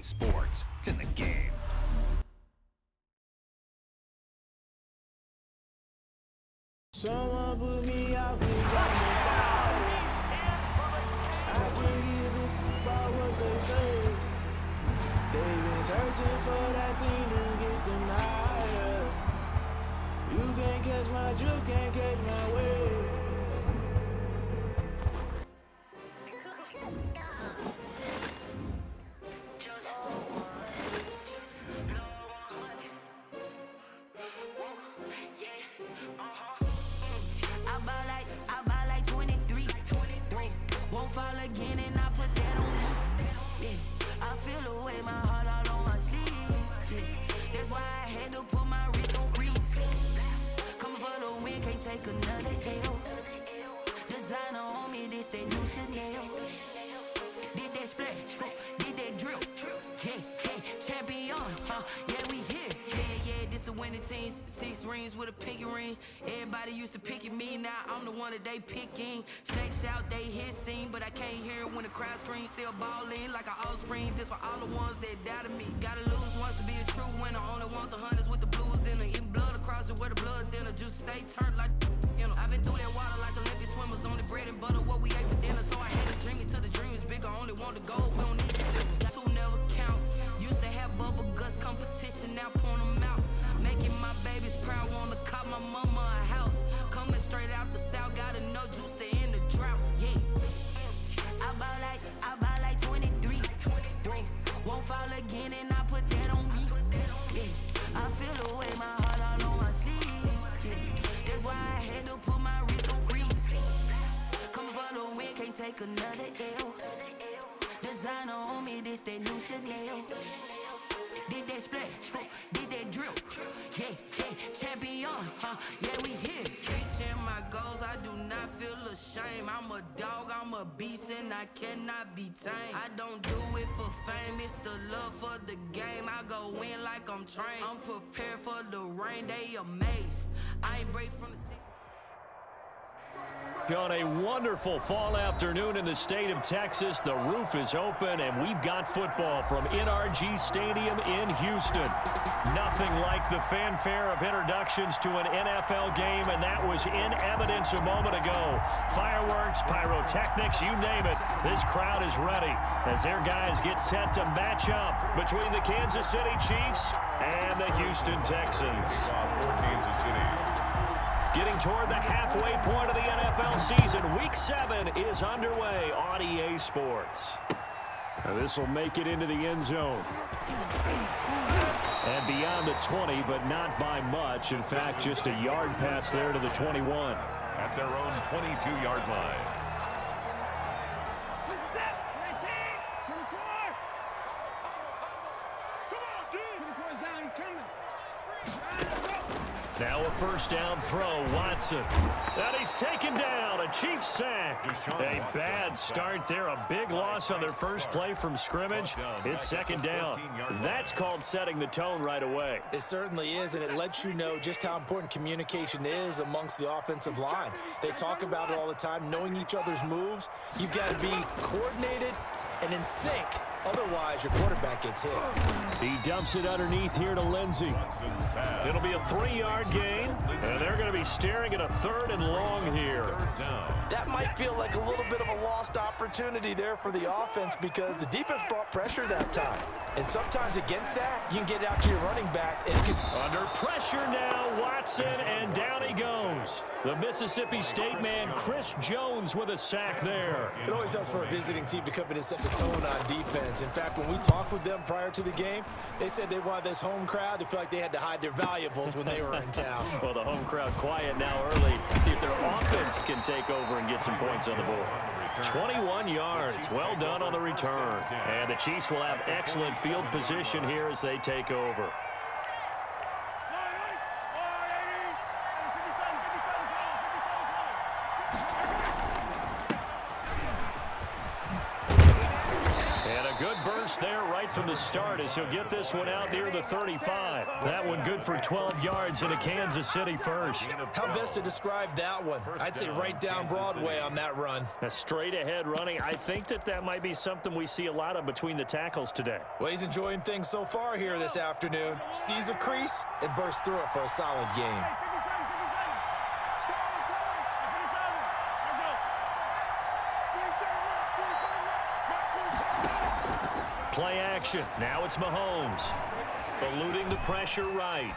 sports. It's in the game. Someone put me out, cause I'm on fire. I can't give a fuck about what they say. They've been searching for that thing to get them higher. You can't catch my drift, can't catch my wave. I buy like 23. Won't fall again and I put that on you. Yeah. I feel the way, my heart all on my sleeve. Yeah. That's why I had to put my wrist on freeze. Coming for the win, can't take another L. Designer on me, this that new Chanel. Did that splash, did that drill. Yeah, champion, yeah, we here. Yeah, this the winning teams. 6 rings with a pinky ring. Everybody used to picking me, now I'm the one that they picking. Snakes out, they hit scene, but I can't hear it when the crowd screams. Still ballin' like an offspring. This for all the ones that doubted me. Gotta lose once to be a true winner. Only want the hunters with the blues in it. Eating blood across it where the blood dinner. Juice stay turned like, you know. I've been through that water like Olympic swimmers. Only bread and butter, what we ate for dinner. So I had to dream it till the dream is bigger. Only want the gold, we don't need the silver. Got two never count. Used to have bubble guts competition, now pouring them out. Making my babies proud, wanna cop my mama a house. Coming straight out the south, gotta know juice to end the drought. Yeah, I buy like 23. Won't fall again and I put that on me. Yeah, I feel the way, my heart all on my sleeve. Yeah, that's why I had to put my wrist on freeze. Coming for the win, can't take another L. Designer on me, this that new Chanel. Did that splash, did that drill. Yeah, champion, yeah, we here. Reaching my goals, I do not feel ashamed. I'm a dog, I'm a beast, and I cannot be tamed. I don't do it for fame, it's the love for the game. I go in like I'm trained. I'm prepared for the rain, they amazed. I ain't break from the sticks. On a wonderful fall afternoon in the state of Texas, the roof is open and we've got football from NRG Stadium in Houston. Nothing like the fanfare of introductions to an NFL game, and that was in evidence a moment ago. Fireworks, pyrotechnics, you name it. This crowd is ready as their guys get set to match up between the Kansas City Chiefs and the Houston Texans. For Kansas City. Getting toward the halfway point of the NFL season, Week 7 is underway on EA Sports. This will make it into the end zone. And beyond the 20, but not by much. In fact, just a yard pass there to the 21. At their own 22-yard line. Now a first down throw, Watson. And he's taken down, a Chiefs sack. A bad start there, a big loss on their first play from scrimmage. It's second down. That's called setting the tone right away. It certainly is, and it lets you know just how important communication is amongst the offensive line. They talk about it all the time, knowing each other's moves. You've got to be coordinated and in sync. Otherwise, your quarterback gets hit. He dumps it underneath here to Lindsey. It'll be a 3-yard gain, and they're going to be staring at a 3rd and long here. That might feel like a little bit of a lost opportunity there for the offense because the defense brought pressure that time. And sometimes against that, you can get out to your running back. And under pressure now, Watson, and down he goes. The Mississippi State man, Chris Jones, with a sack there. It always helps for a visiting team to come in and set the tone on defense. In fact, when we talked with them prior to the game, they said they wanted this home crowd to feel like they had to hide their valuables when they were in town. Well, the home crowd quiet now early. See if their offense can take over and get some points on the board. 21 yards. Well done on the return. And the Chiefs will have excellent field position here as they take over. And a good burst there right from the start as he'll get this one out near the 35. That one good for 12 yards in a Kansas City first. How best to describe that one? I'd say right down Broadway on that run. A straight-ahead running. I think that might be something we see a lot of between the tackles today. Well, he's enjoying things so far here this afternoon. Sees a crease and bursts through it for a solid game. Play action. Now it's Mahomes. Eluding the pressure right.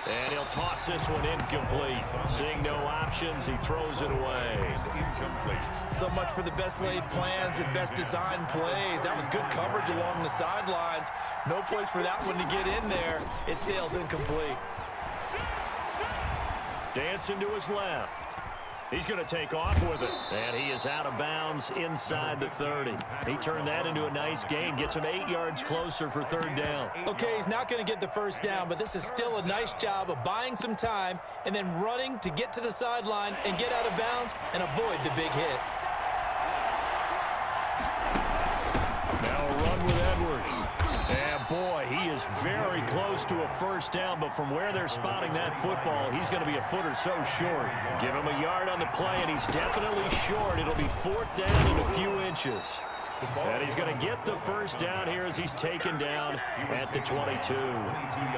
And he'll toss this one incomplete. Seeing no options, he throws it away. Incomplete. So much for the best laid plans and best designed plays. That was good coverage along the sidelines. No place for that one to get in there. It sails incomplete. Dancing to his left. He's going to take off with it. And he is out of bounds inside the 30. He turned that into a nice gain. Gets him 8 yards closer for third down. Okay, he's not going to get the first down, but this is still a nice job of buying some time and then running to get to the sideline and get out of bounds and avoid the big hit. Now a run with Edwards. And boy, he is very close to a first down, but from where they're spotting that football, he's going to be a foot or so short. Give him a yard on the play, and he's definitely short. It'll be fourth down in a few inches. And he's going to get the first down here as he's taken down at the 22.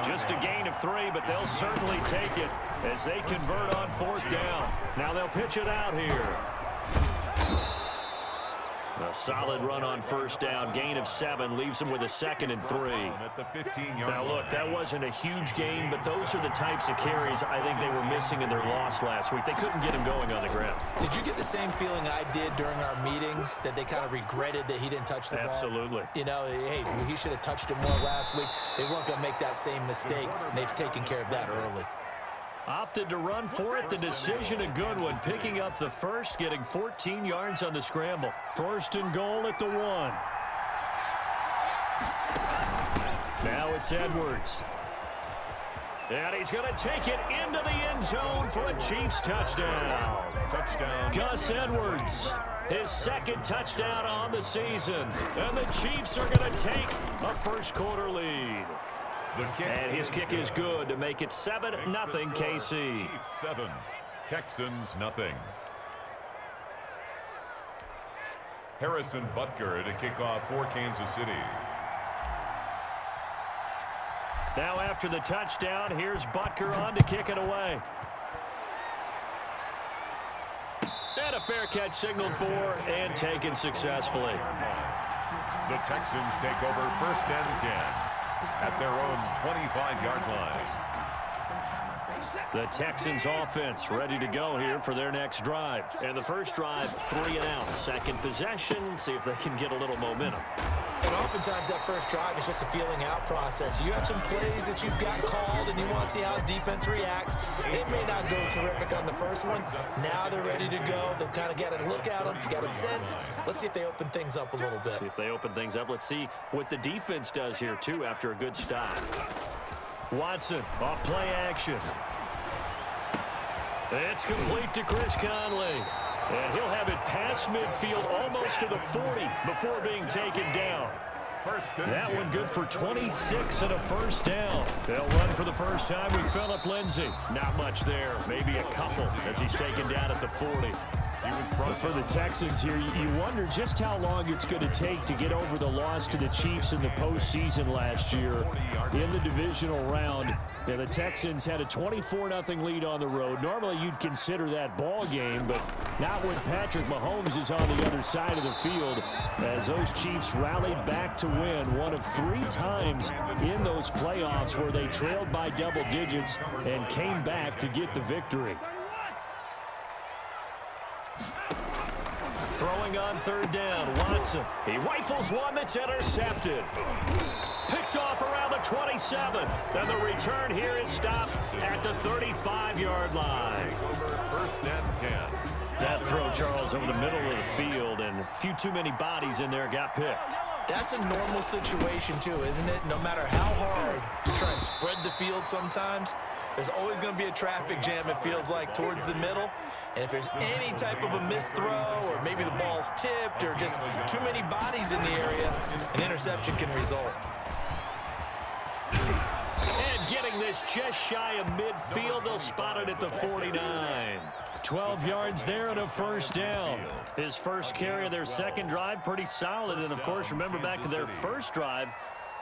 Just a gain of 3, but they'll certainly take it as they convert on fourth down. Now they'll pitch it out here. A solid run on first down. Gain of 7 leaves them with a 2nd and 3. At the 15-yard Now, look, that wasn't a huge gain, but those are the types of carries I think they were missing in their loss last week. They couldn't get him going on the ground. Did you get the same feeling I did during our meetings, that they kind of regretted that he didn't touch the ball? Absolutely. You know, hey, he should have touched it more last week. They weren't going to make that same mistake, and they've taken care of that early. Opted to run for it. The decision a good one. Picking up the first, getting 14 yards on the scramble. First and goal at the 1. Now it's Edwards. And he's going to take it into the end zone for a Chiefs touchdown. touchdown. Gus Edwards, his 2nd touchdown on the season. And the Chiefs are going to take a first quarter lead. And his kick is good to make it 7-0 KC. Chiefs 7, Texans nothing. Harrison Butker to kick off for Kansas City. Now after the touchdown, here's Butker on to kick it away. And a fair catch signaled for and taken successfully. The Texans take over 1st and 10. At their own 25-yard line. The Texans offense ready to go here for their next drive. And the first drive, 3 and out. Second possession, see if they can get a little momentum. And oftentimes that first drive is just a feeling out process. You have some plays that you've got called and you want to see how defense reacts. It may not go terrific on the first one. Now they're ready to go. They've kind of got a look at them, got a sense. Let's see if they open things up a little bit. See if they open things up. Let's see what the defense does here, too, after a good stop. Watson off play action. It's complete to Chris Conley. And he'll have it past midfield almost to the 40 before being taken down. That one good for 26 and a first down. They'll run for the first time with Phillip Lindsay. Not much there, maybe a couple as he's taken down at the 40. But for the Texans here, you wonder just how long it's going to take to get over the loss to the Chiefs in the postseason last year in the divisional round. Yeah, the Texans had a 24-0 lead on the road. Normally you'd consider that ball game, but not when Patrick Mahomes is on the other side of the field, as those Chiefs rallied back to win one of 3 times in those playoffs where they trailed by double digits and came back to get the victory. Throwing on third down, Watson. He rifles one that's intercepted. Picked off around the 27. And the return here is stopped at the 35-yard line. First and 10. That throw, Charles, over the middle of the field, and a few too many bodies in there got picked. That's a normal situation, too, isn't it? No matter how hard you try and spread the field sometimes, there's always going to be a traffic jam, it feels like, towards the middle. And if there's any type of a missed throw or maybe the ball's tipped or just too many bodies in the area, an interception can result. And getting this just shy of midfield, they'll spot it at the 49. 12 yards there and a first down. His first carry of their second drive, pretty solid. And, of course, remember back to their first drive,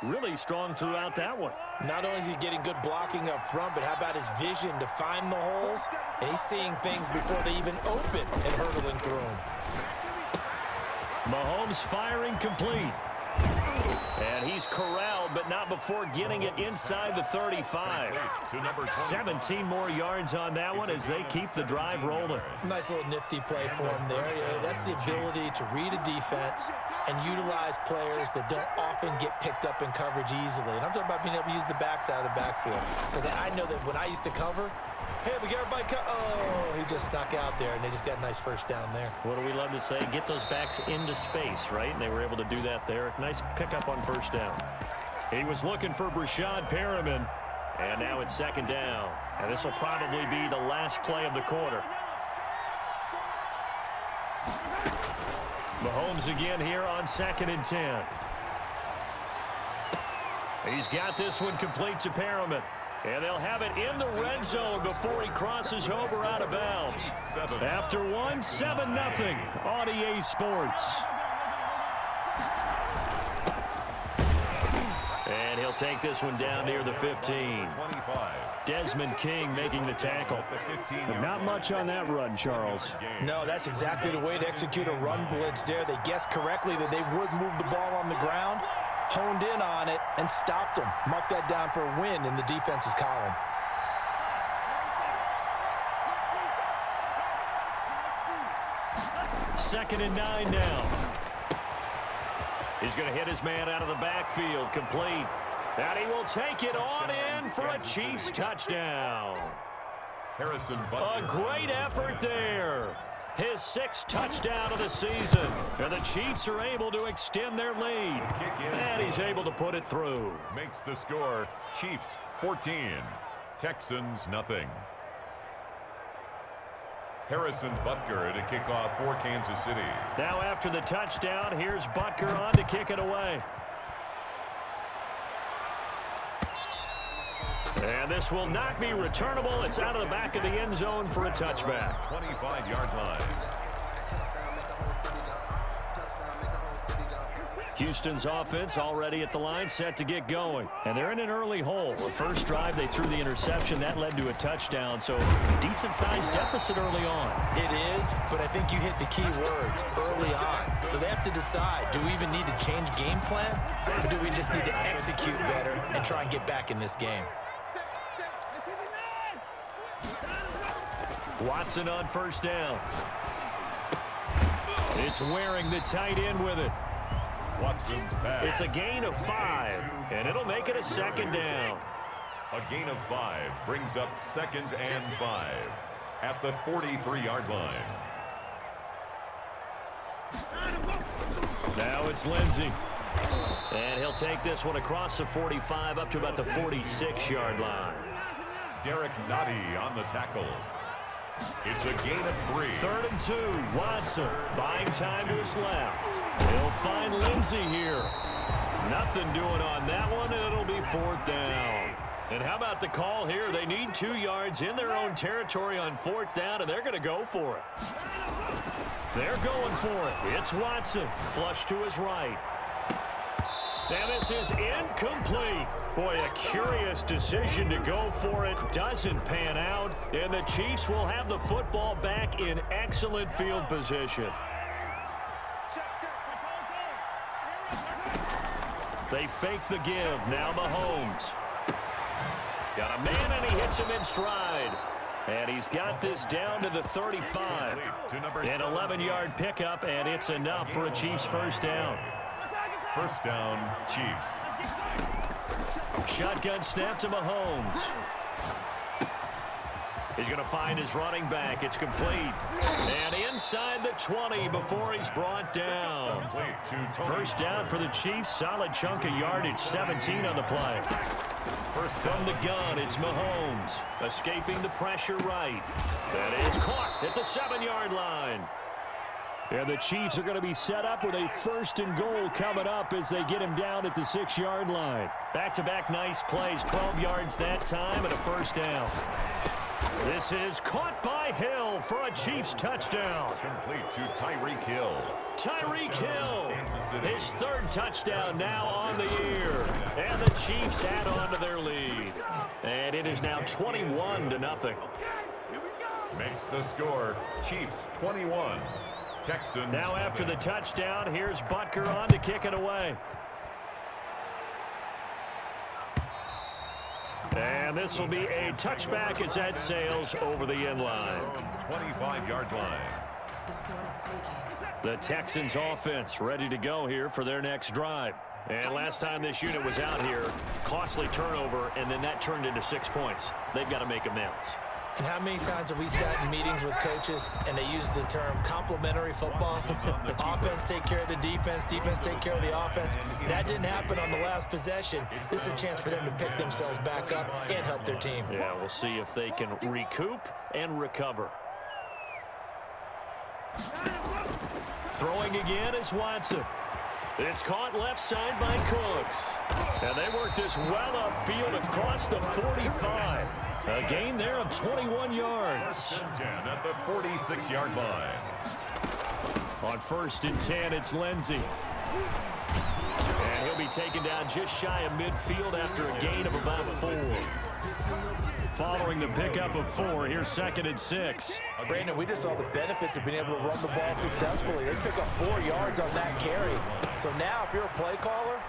really strong throughout that one. Not only is he getting good blocking up front, but how about his vision to find the holes? And he's seeing things before they even open and hurdling through them. Mahomes firing complete. And he's corralled, but not before getting it inside the 35. 17 more yards on that one as they keep the drive rolling. Nice little nifty play for him there. That's the ability to read a defense and utilize players that don't often get picked up in coverage easily. And I'm talking about being able to use the backs out of the backfield. Because I know that when I used to cover, hey, we got everybody oh, he just snuck out there, and they just got a nice first down there. What do we love to say? Get those backs into space, right? And they were able to do that there. Nice pickup on first down. He was looking for Brashad Perriman, and now it's second down. And this will probably be the last play of the quarter. Mahomes again here on 2nd and 10. He's got this one complete to Perriman. And they'll have it in the red zone before he crosses over out of bounds. After one, 7-0 on EA Sports. And he'll take this one down near the 15. Desmond King making the tackle. But not much on that run, Charles. No, that's exactly the way to execute a run blitz there. They guessed correctly that they would move the ball on the ground, honed in on it, and stopped them. Mark that down for a win in the defense's column. Second and 9 now. He's going to hit his man out of the backfield, complete. And he will take it on in for a Chiefs touchdown. A great effort there. His 6th touchdown of the season. And the Chiefs are able to extend their lead. And he's able to put it through. Makes the score Chiefs 14, Texans nothing. Harrison Butker to kick off for Kansas City. Now after the touchdown, here's Butker on to kick it away. And this will not be returnable. It's out of the back of the end zone for a touchback. 25-yard line. Houston's offense already at the line, set to get going. And they're in an early hole. The first drive, they threw the interception. That led to a touchdown, so decent-sized deficit early on. It is, but I think you hit the key words, early on. So they have to decide, do we even need to change game plan, or do we just need to execute better and try and get back in this game? Watson on first down. It's wearing the tight end with it. Watson's pass. It's a gain of 5, and it'll make it a second down. A gain of 5 brings up 2nd and 5 at the 43-yard line. Now it's Lindsey. And he'll take this one across the 45 up to about the 46-yard line. Derek Nottie on the tackle. It's a gain of 3. 3rd and 2. Watson buying time to his left. He'll find Lindsey here. Nothing doing on that one, and it'll be 4th down. And how about the call here? They need 2 yards in their own territory on 4th down, and they're going to go for it. They're going for it. It's Watson. Flush to his right. And this is incomplete. Boy, a curious decision to go for it. Doesn't pan out. And the Chiefs will have the football back in excellent field position. They fake the give. Now Mahomes. Got a man, and he hits him in stride. And he's got this down to the 35. An 11-yard pickup, and it's enough for a Chiefs first down. First down, Chiefs. Shotgun snap to Mahomes. He's going to find his running back. It's complete. And inside the 20 before he's brought down. First down for the Chiefs. Solid chunk of yardage. 17 on the play. From the gun, it's Mahomes. Escaping the pressure right. That is caught at the 7-yard line. And the Chiefs are going to be set up with a 1st and goal coming up as they get him down at the 6-yard line. Back-to-back nice plays, 12 yards that time and a 1st down. This is caught by Hill for a Chiefs touchdown. Complete to Tyreek Hill. Tyreek Hill, his 3rd touchdown now on the year. And the Chiefs add on to their lead. And it is now 21-0. Makes the score Chiefs 21. Texans. Now after the touchdown, here's Butker on to kick it away. And this will be a touchback as that sails over the end line. 25-yard line. The Texans offense ready to go here for their next drive. And last time this unit was out here, costly turnover, and then that turned into 6 points. They've got to make amends. And how many times have we sat in meetings with coaches and they use the term complementary football? Offense take care of the defense, defense take care of the offense. That didn't happen on the last possession. This is a chance for them to pick themselves back up and help their team. Yeah, we'll see if they can recoup and recover. Throwing again is Watson. It's caught left side by Cooks. And they work this well upfield across the 45. A gain there of 21 yards. 10 at the 46-yard line. On 1st and 10, it's Lindsey. And he'll be taken down just shy of midfield after a gain of about 4. Following the pickup of 4, here's 2nd and 6. Brandon, we just saw the benefits of being able to run the ball successfully. They pick up 4 yards on that carry. So now if you're a play caller,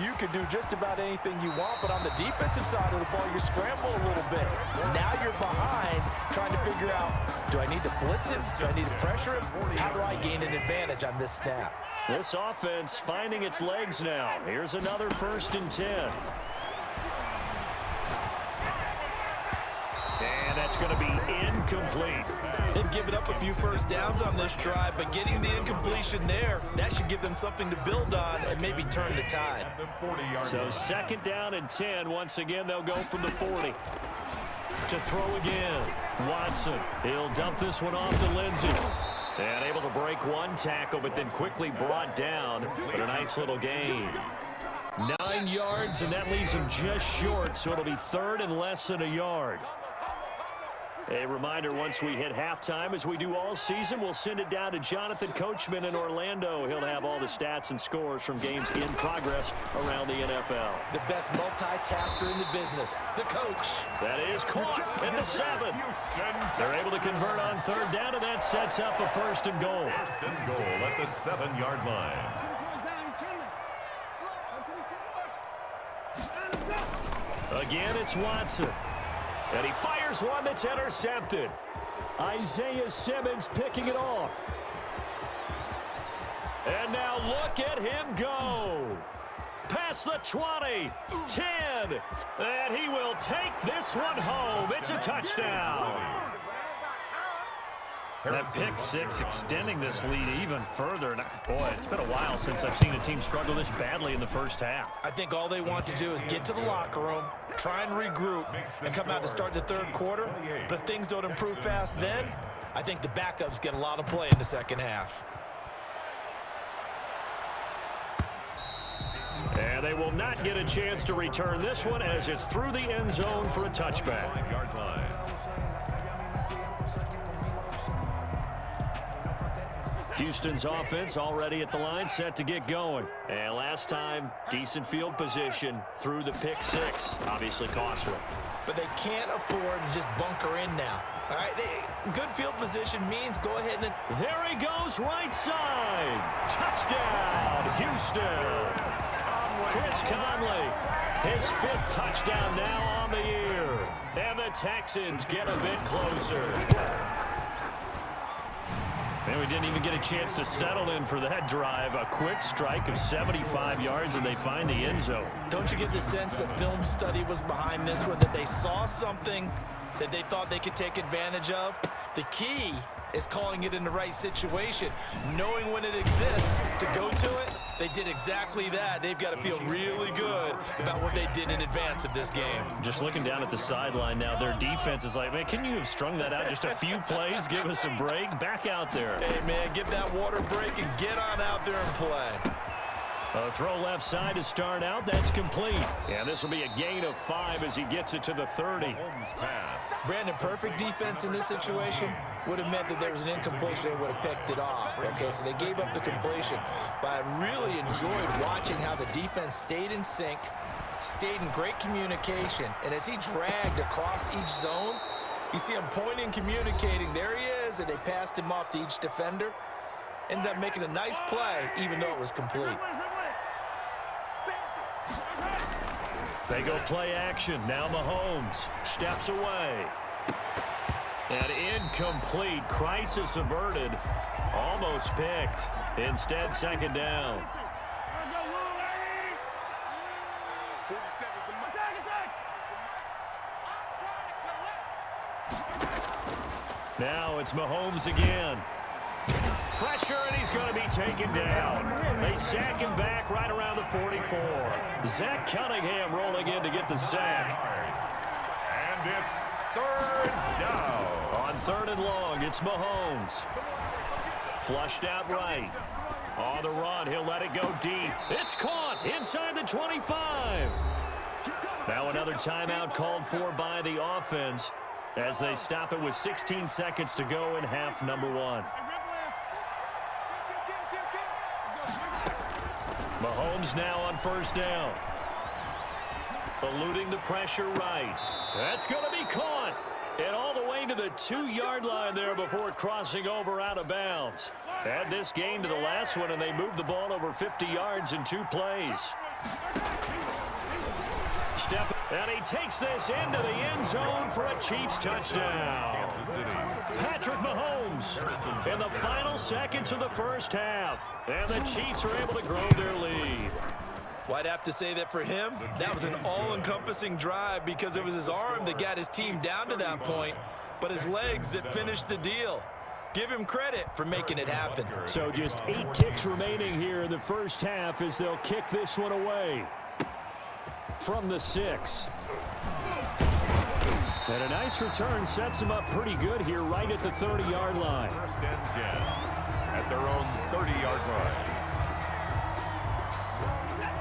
you can do just about anything you want, but on the defensive side of the ball, you scramble a little bit. Now you're behind trying to figure out, do I need to blitz him? Do I need to pressure him? How do I gain an advantage on this snap? This offense finding its legs now. Here's another 1st and 10. And that's going to be incomplete. They've given up a few 1st downs on this drive, but getting the incompletion there, that should give them something to build on and maybe turn the tide. So 2nd down and 10. Once again, they'll go from the 40. To throw again. Watson. He'll dump this one off to Lindsey. And able to break 1 tackle, but then quickly brought down. But a nice little gain. 9 yards, and that leaves him just short, so it'll be 3rd and less than a yard. A reminder, once we hit halftime, as we do all season, we'll send it down to Jonathan Coachman in Orlando. He'll have all the stats and scores from games in progress around the NFL. The best multitasker in the business, the coach. That is caught at the 7. They're able to convert on 3rd down, and that sets up a 1st and goal. 1st and goal at the 7-yard line. Again, it's Watson. And he fires one that's intercepted. Isaiah Simmons picking it off. And now look at him go. Past the 20, 10, and he will take this one home. It's a touchdown. That pick 6 extending this lead even further. And boy, it's been a while since I've seen a team struggle this badly in the first half. I think all they want to do is get to the locker room, try and regroup, and come out to start the 3rd quarter. But if things don't improve fast then, I think the backups get a lot of play in the 2nd half. And they will not get a chance to return this one as it's through the end zone for a touchback. 5-yard line. Houston's offense already at the line, set to get going. And last time, decent field position through the pick 6. Obviously costly. But they can't afford to just bunker in now. All right, good field position means go ahead and... There he goes, right side. Touchdown, Houston. Chris Conley, his 5th touchdown now on the year. And the Texans get a bit closer. And we didn't even get a chance to settle in for that drive. A quick strike of 75 yards, and they find the end zone. Don't you get the sense that film study was behind this one, that they saw something that they thought they could take advantage of? The key is calling it in the right situation. Knowing when it exists to go to it, they did exactly that. They've got to feel really good about what they did in advance of this game. Just looking down at the sideline now, their defense is like, man, can you have strung that out just a few plays? Give us a break. Back out there. Hey, man, give that water break and get on out there and play. A throw left side to start out. That's complete. And this will be a gain of 5 as he gets it to the 30. Brandon, perfect defense in this situation would have meant that there was an incompletion and would have picked it off. Okay, so they gave up the completion. But I really enjoyed watching how the defense stayed in sync, stayed in great communication, and as he dragged across each zone, you see him pointing, communicating. There he is, and they passed him off to each defender. Ended up making a nice play, even though it was complete. They go play action. Now Mahomes steps away. And incomplete. Crisis averted. Almost picked. Instead, second down. Now it's Mahomes again. Pressure, and he's going to be taken down. They sack him back right around the 44. Zach Cunningham rolling in to get the sack. And it's third down. On 3rd and long, it's Mahomes. Flushed out right. On the run, he'll let it go deep. It's caught inside the 25. Now another timeout called for by the offense as they stop it with 16 seconds to go in half number 1. Mahomes now on 1st down. Eluding the pressure right. That's going to be caught. And all the way to the 2-yard line there before crossing over out of bounds. Add this game to the last one, and they moved the ball over 50 yards in 2 plays. And he takes this into the end zone for a Chiefs touchdown. Patrick Mahomes in the final seconds of the first half. And the Chiefs are able to grow their lead. Well, I'd have to say that for him, that was an all-encompassing drive because it was his arm that got his team down to that point, but his legs that finished the deal. Give him credit for making it happen. So just 8 ticks remaining here in the first half as they'll kick this one away. From the 6. And a nice return sets them up pretty good here right at the 30-yard line. 1st and 10 at their own 30-yard line.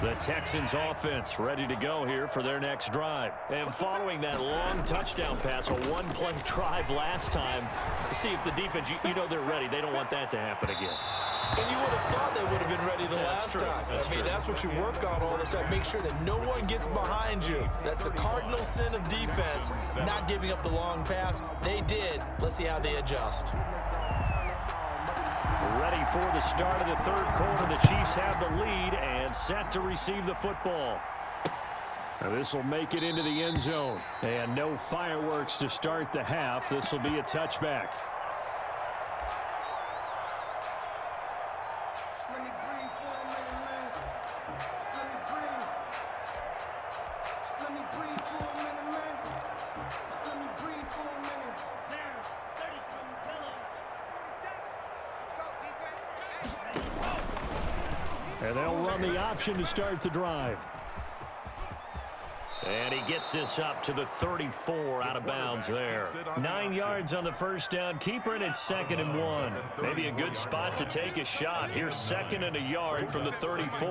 The Texans offense ready to go here for their next drive. And following that long touchdown pass, a 1-play drive last time, see if the defense, you know they're ready. They don't want that to happen again. And you would have thought they would have been ready the last time. That's what you work on all the time. Make sure that no one gets behind you. That's the cardinal sin of defense, not giving up the long pass. They did. Let's see how they adjust. Ready for the start of the 3rd quarter. The Chiefs have the lead and set to receive the football. This will make it into the end zone. And no fireworks to start the half. This will be a touchback. And they'll run the option to start the drive. And he gets this up to the 34 out of bounds there. 9 yards on the 1st down. Keeper, and it's 2nd and 1. Maybe a good spot to take a shot. Here's 2nd and a yard from the 34.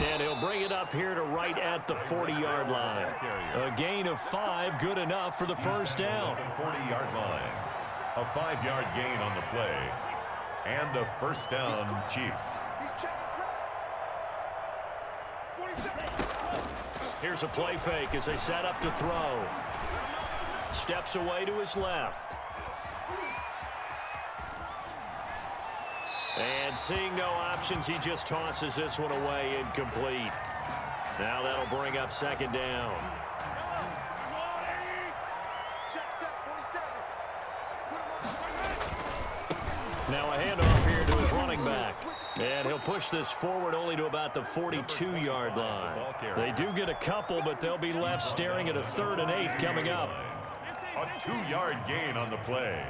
And he'll bring it up here to right at the 40-yard line. A gain of 5, good enough for the 1st down. 40-yard line. A 5-yard gain on the play. And a 1st down, Chiefs. Here's a play fake as they set up to throw. Steps away to his left. And seeing no options, he just tosses this one away incomplete. Now that'll bring up 2nd down. Now a handoff here to his running back. And he'll push this forward only to about the 42-yard line. They do get a couple, but they'll be left staring at a 3rd and 8 coming up. A 2-yard gain on the play.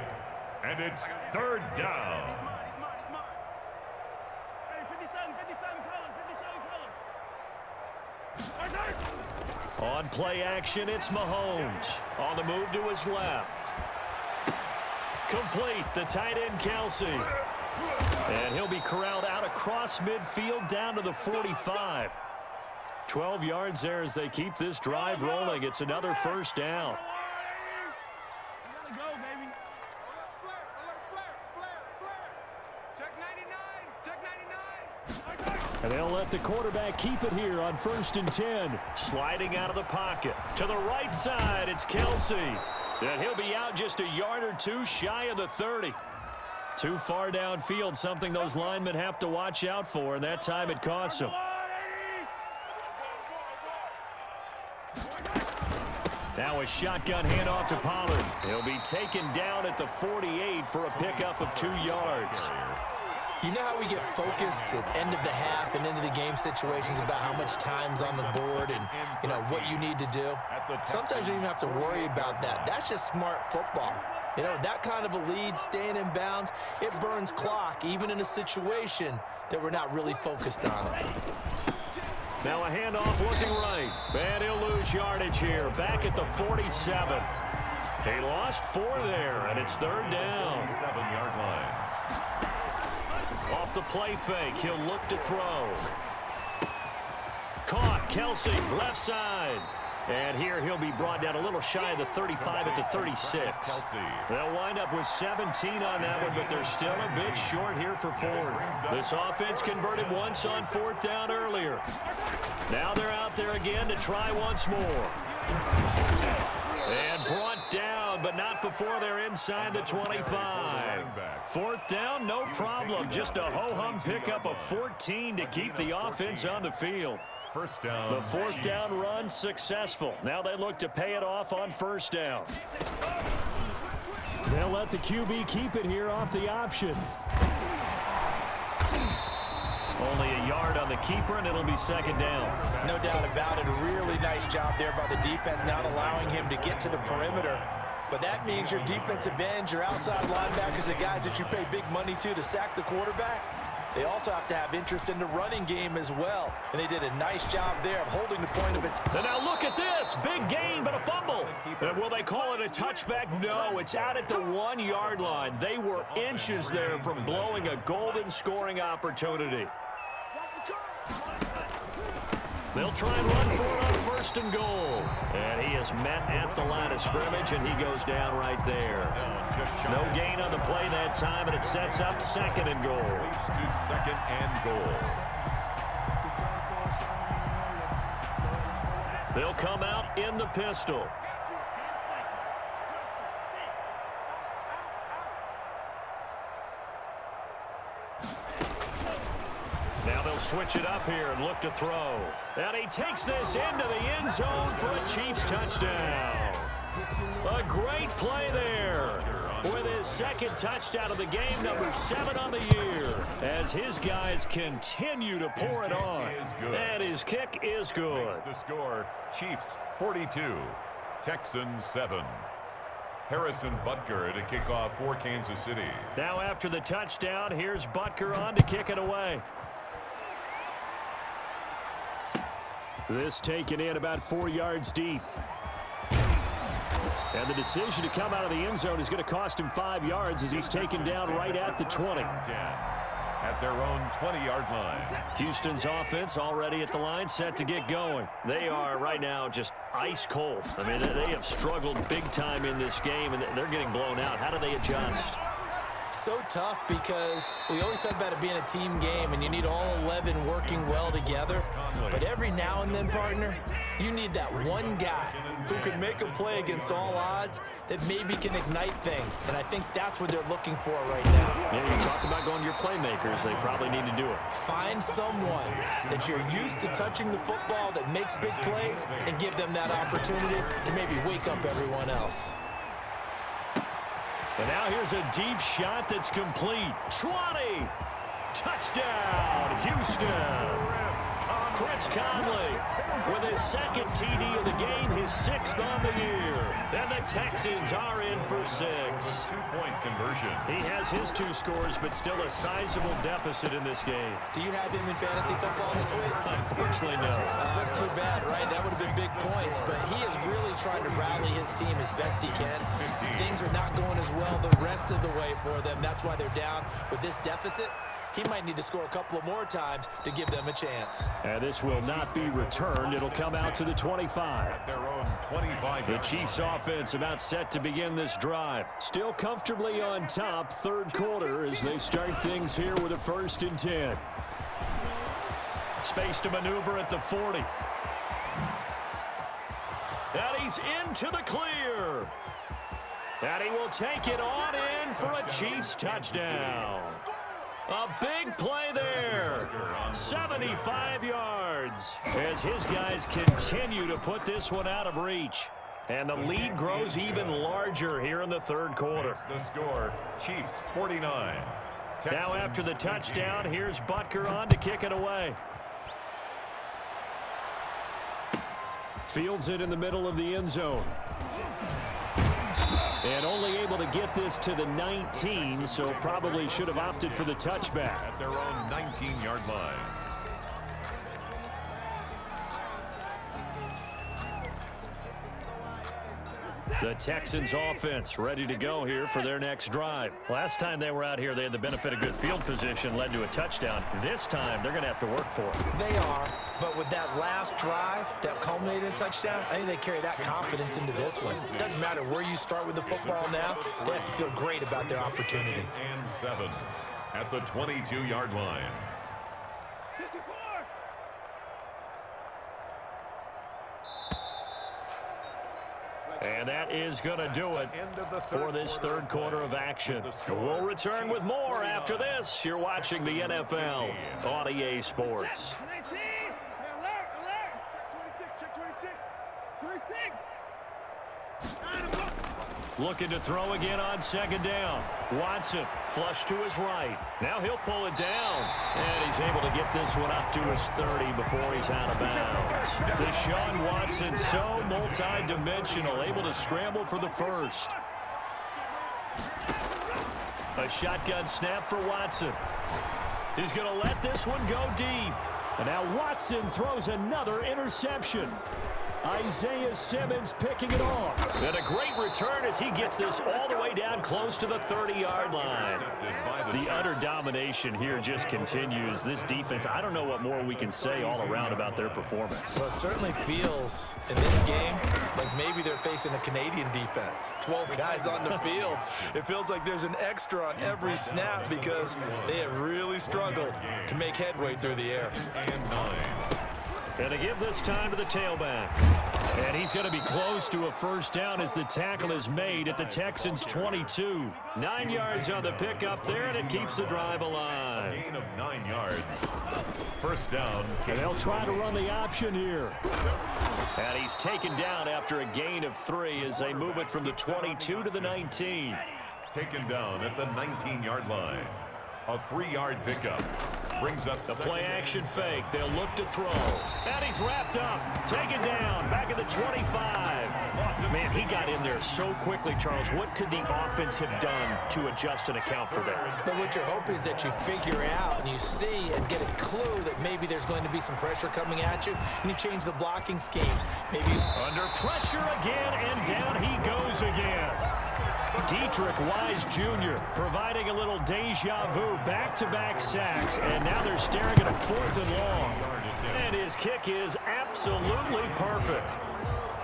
And it's 3rd down. On play action, it's Mahomes. On the move to his left. Complete, the tight end Kelsey. And he'll be corralled out across midfield down to the 45. 12 yards there as they keep this drive rolling. It's another 1st down. And they'll let the quarterback keep it here on 1st and 10. Sliding out of the pocket. To the right side, it's Kelsey. And he'll be out just a yard or 2 shy of the 30. Too far downfield, something those linemen have to watch out for, and that time it costs them. Now a shotgun handoff to Pollard. He'll be taken down at the 48 for a pickup of 2 yards. You know how we get focused at the end of the half and into the game situations about how much time's on the board and, you know, what you need to do? Sometimes you don't even have to worry about that. That's just smart football. You know, that kind of a lead, staying in bounds, it burns clock, even in a situation that we're not really focused on it. Now a handoff looking right. And he'll lose yardage here. Back at the 47. They lost 4 there, and it's 3rd down. 7-yard line. Off the play fake, he'll look to throw. Caught, Kelsey, left side. And here he'll be brought down a little shy of the 35 at the 36. They'll wind up with 17 on that one, but they're still a bit short here for 4th. This offense converted once on 4th down earlier. Now they're out there again to try once more. And brought down, but not before they're inside the 25. 4th down, no problem. Just a ho-hum pickup of 14 to keep the offense on the field. 1st down. The 4th down run successful. Now they look to pay it off on 1st down. They'll let the QB keep it here off the option. Only a yard on the keeper, and it'll be 2nd down. No doubt about it. A really nice job there by the defense, not allowing him to get to the perimeter. But that means your defensive ends, your outside linebackers, the guys that you pay big money to sack the quarterback, they also have to have interest in the running game as well. And they did a nice job there of holding the point of it. And now look at this. Big gain, but a fumble. And will they call it a touchback? No, it's out at the 1-yard line. They were inches there from blowing a golden scoring opportunity. They'll try and run for it on 1st and goal. And he is met at the line of scrimmage, and he goes down right there. No gain on the play that time, and it sets up 2nd and goal. Leads to 2nd and goal. They'll come out in the pistol. Now they'll switch it up here and look to throw. And he takes this into the end zone for a Chiefs touchdown. A great play there with his 2nd touchdown of the game, number 7 on the year, as his guys continue to pour it on. And his kick is good. The score, Chiefs 42, Texans 7. Harrison Butker to kick off for Kansas City. Now after the touchdown, here's Butker on to kick it away. This taken in about 4 yards deep. And the decision to come out of the end zone is going to cost him 5 yards as he's taken down right at the 20. At their own 20-yard line. Houston's offense already at the line, set to get going. They are right now just ice cold. I mean, they have struggled big time in this game, and they're getting blown out. How do they adjust? So tough because we always talk about it being a team game and you need all 11 working well together. But every now and then, partner, you need that one guy who can make a play against all odds that maybe can ignite things. And I think that's what they're looking for right now. Yeah, you talk about going to your playmakers. They probably need to do it. Find someone that you're used to touching the football that makes big plays and give them that opportunity to maybe wake up everyone else. And now here's a deep shot that's complete. 20, Touchdown, Houston. Chris Conley with his second TD of the game, his 6th on the year. And the Texans are in for 6. 2-point conversion. He has his 2 scores, but still a sizable deficit in this game. Do you have him in fantasy football this week? Unfortunately, no. That's too bad, right? That would have been big points, but he is really trying to rally his team as best he can. Things are not going as well the rest of the way for them. That's why they're down with this deficit. He might need to score a couple of more times to give them a chance. And this will not be returned. It'll come out to the 25. At their own 25. The Chiefs offense about set to begin this drive. Still comfortably on top, 3rd quarter as they start things here with a 1st and 10. Space to maneuver at the 40. And he's into the clear. And he will take it on in for a Chiefs touchdown. A big play there. 75 yards as his guys continue to put this one out of reach. And the lead grows even larger here in the 3rd quarter. The score, Chiefs 49. Now after the touchdown, here's Butker on to kick it away. Fields it in the middle of the end zone. And only able to get this to the 19, so probably should have opted for the touchback. At their own 19-yard line. The Texans offense ready to go here for their next drive. Last time they were out here, they had the benefit of good field position, led to a touchdown. This time, they're going to have to work for it. They are, but with that last drive that culminated in a touchdown, I think they carry that confidence into this one. It doesn't matter where you start with the football now. They have to feel great about their opportunity. And 7 at the 22-yard line. And that is going to do it for this 3rd quarter of action. We'll return with more after this. You're watching the NFL on EA Sports. Looking to throw again on 2nd down. Watson, flush to his right. Now he'll pull it down. And he's able to get this one up to his 30 before he's out of bounds. Deshaun Watson, so multi-dimensional, able to scramble for the 1st. A shotgun snap for Watson. He's going to let this one go deep. And now Watson throws another interception. Isaiah Simmons picking it off. And a great return as he gets this all the way down close to the 30-yard line. The utter domination here just continues. This defense, I don't know what more we can say all around about their performance. Well, it certainly feels in this game like maybe they're facing a Canadian defense. 12 guys on the field. It feels like there's an extra on every snap because they have really struggled to make headway through the air. And to give this time to the tailback. And he's going to be close to a 1st down as the tackle is made at the Texans' 22. 9 yards on the pickup there, and it keeps the drive alive. Gain of 9 yards. 1st down. And they'll try to run the option here. And he's taken down after a gain of 3 as they move it from the 22 to the 19. Taken down at the 19-yard line. A 3-yard pickup. Brings up the play action fake. They'll look to throw. And he's wrapped up. Taken down. Back at the 25. Man, he got in there so quickly, Charles. What could the offense have done to adjust and account for that? But what you're hoping is that you figure out and you see and get a clue that maybe there's going to be some pressure coming at you, and you change the blocking schemes. Maybe under pressure again, and down he goes again. Dietrich Wise Jr. providing a little deja vu, back-to-back sacks, and now they're staring at a 4th and long. And his kick is absolutely perfect.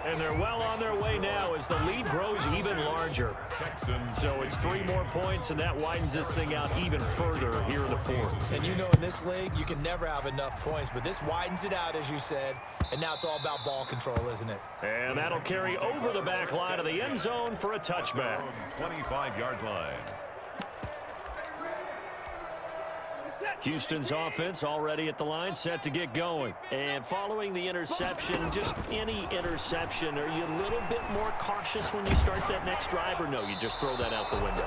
And they're well on their way now as the lead grows even larger. So it's 3 more points, and that widens this thing out even further here in the 4th. And you know in this league, you can never have enough points, but this widens it out, as you said, and now it's all about ball control, isn't it? And that'll carry over the back line of the end zone for a touchback. 25-yard line. Houston's offense already at the line, set to get going. And following the interception, just any interception, are you a little bit more cautious when you start that next drive, or no, you just throw that out the window?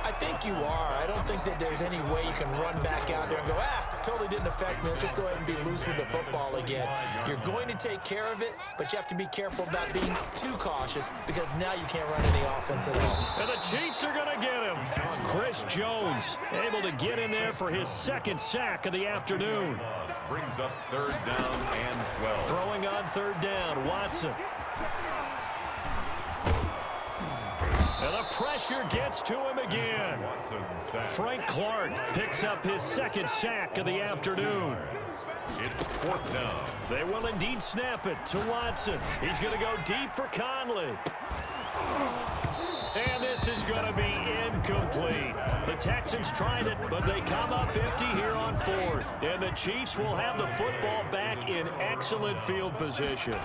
I think you are. I don't think that there's any way you can run back out there and go, totally didn't affect me. Let's just go ahead and be loose with the football again. You're going to take care of it, but you have to be careful about being too cautious because now you can't run any offense at all. And the Chiefs are going to get him. Chris Jones able to get in there for his second sack of the afternoon. Brings up 3rd down and 12. Throwing on 3rd down, Watson. And the pressure gets to him again. Frank Clark picks up his second sack of the afternoon. It's 4th down. They will indeed snap it to Watson. He's going to go deep for Conley. And this is going to be incomplete. The Texans tried it, but they come up empty here on 4th. And the Chiefs will have the football back in excellent field position.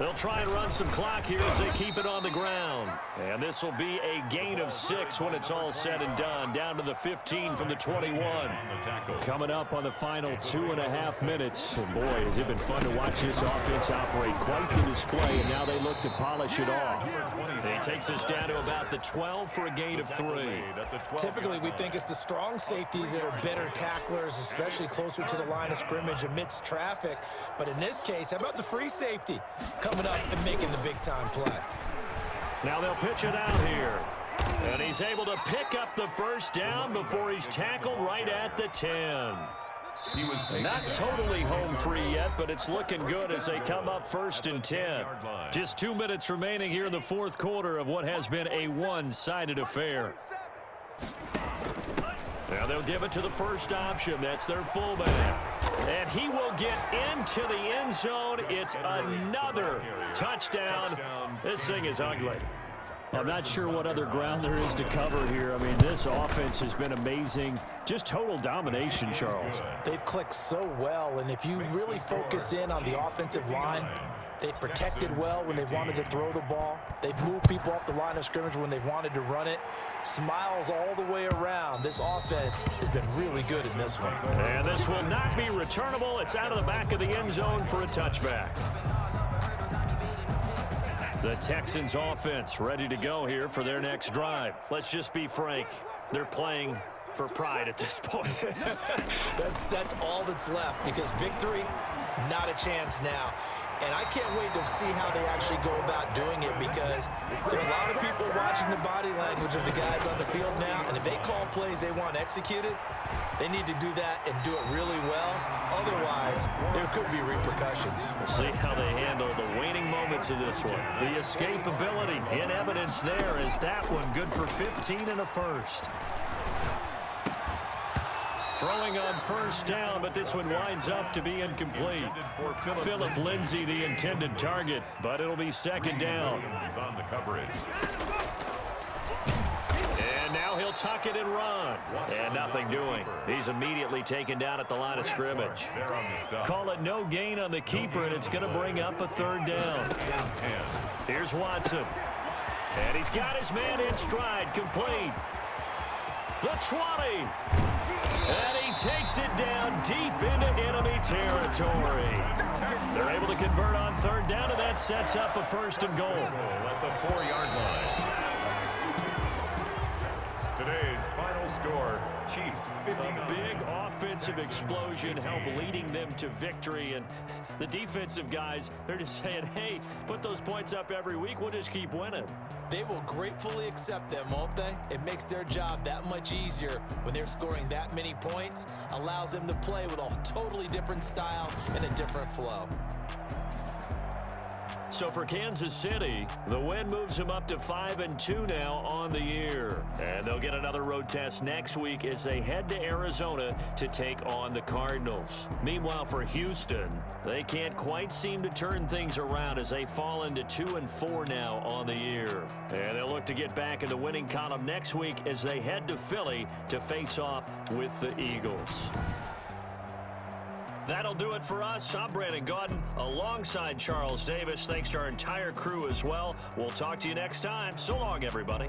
They'll try and run some clock here as they keep it on the ground. And this will be a gain of 6 when it's all said and done. Down to the 15 from the 21. Coming up on the final 2.5 minutes. And boy, has it been fun to watch this offense operate. Quite the display, and now they look to polish it off. He takes us down to about the 12 for a gain of 3. Typically, we think it's the strong safeties that are better tacklers, especially closer to the line of scrimmage amidst traffic. But in this case, how about the free safety coming up and making the big-time play? Now they'll pitch it out here. And he's able to pick up the first down before he's tackled right at the 10. He was not totally home free yet, but it's looking good as they come up 1st and 10. Just 2 minutes remaining here in the 4th quarter of what has been a one-sided affair. Now they'll give it to the first option. That's their fullback. And he will get into the end zone. It's another touchdown. This thing is ugly. I'm not sure what other ground there is to cover here. I mean, this offense has been amazing. Just total domination, Charles. They've clicked so well, and if you really focus in on the offensive line, they've protected well when they've wanted to throw the ball. They've moved people off the line of scrimmage when they've wanted to run it. Smiles all the way around. This offense has been really good in this one. And this will not be returnable. It's out of the back of the end zone for a touchback. The Texans offense ready to go here for their next drive. Let's just be frank. They're playing for pride at this point. That's all that's left, because victory, not a chance now. And I can't wait to see how they actually go about doing it, because there are a lot of people watching the body language of the guys on the field now, and if they call plays they want executed, they need to do that and do it really well. Otherwise, there could be repercussions. We'll see how they handle the waning moments of this one. The escapability in evidence there is that one good for 15 and a first. Throwing on first down, but this one winds up to be incomplete. Philip Lindsay, the intended target, but it'll be 2nd down. on the coverage. And now he'll tuck it and run. And nothing doing. He's immediately taken down at the line of scrimmage. Call it no gain on the keeper, and it's going to bring up a 3rd down. Here's Watson. And he's got his man in stride, complete. The 20. And he takes it down deep into enemy territory. They're able to convert on 3rd down, and that sets up a 1st and goal. At the 4-yard line. Today's final score, Chiefs 59. A big offensive explosion helped leading them to victory, and the defensive guys, they're just saying, hey, put those points up every week, we'll just keep winning. They will gratefully accept them, won't they? It makes their job that much easier when they're scoring that many points, allows them to play with a totally different style and a different flow. So for Kansas City, the win moves them up to 5-2 now on the year. And they'll get another road test next week as they head to Arizona to take on the Cardinals. Meanwhile, for Houston, they can't quite seem to turn things around as they fall into 2-4 now on the year. And they'll look to get back in the winning column next week as they head to Philly to face off with the Eagles. That'll do it for us. I'm Brandon Gaudin alongside Charles Davis. Thanks to our entire crew as well. We'll talk to you next time. So long, everybody.